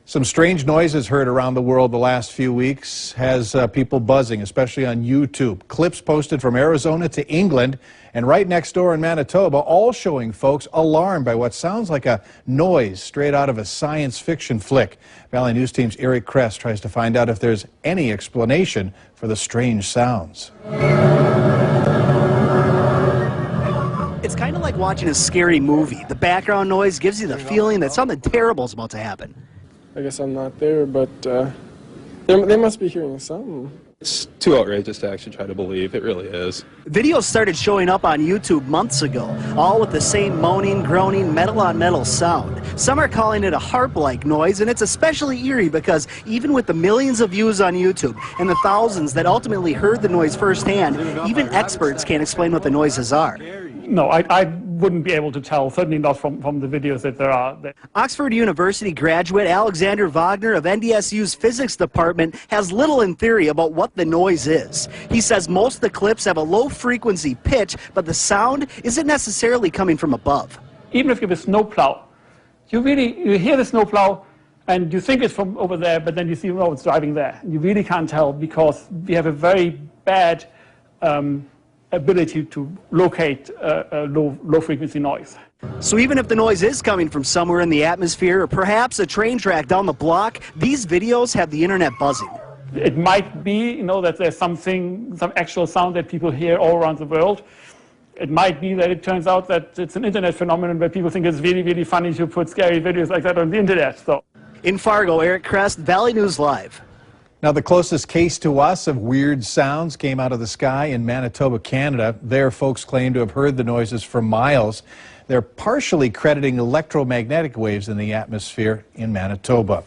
Some strange noises heard around the world the last few weeks has people buzzing, especially on YouTube. Clips posted from Arizona to England and right next door in Manitoba, all showing folks alarmed by what sounds like a noise straight out of a science fiction flick. Valley News Team's Eric Kress tries to find out if there's any explanation for the strange sounds. It's kind of like watching a scary movie. The background noise gives you the feeling that something terrible is about to happen. I guess I'm not there, but they must be hearing something. It's too outrageous to actually try to believe. It really is. Videos started showing up on YouTube months ago, all with the same moaning, groaning, metal-on-metal sound. Some are calling it a harp-like noise, and it's especially eerie because even with the millions of views on YouTube and the thousands that ultimately heard the noise firsthand, even experts can't explain what the noises are. No, I wouldn't be able to tell, certainly not from the videos that there are. Oxford University graduate Alexander Wagner of NDSU's physics department has little in theory about what the noise is. He says most of the clips have a low frequency pitch, but the sound isn't necessarily coming from above. Even if you have a snowplow, you hear the snowplow and you think it's from over there, but then you see, no, it's driving there. You really can't tell because we have a very bad ability to locate low frequency noise. So even if the noise is coming from somewhere in the atmosphere or perhaps a train track down the block, these videos have the internet buzzing. It might be, that there's some actual sound that people hear all around the world. It might be that it turns out that it's an internet phenomenon where people think it's really, really funny to put scary videos like that on the internet. So. In Fargo, Eric Kress, Valley News Live. Now, the closest case to us of weird sounds came out of the sky in Manitoba, Canada. There, folks claim to have heard the noises for miles. They're partially crediting electromagnetic waves in the atmosphere in Manitoba.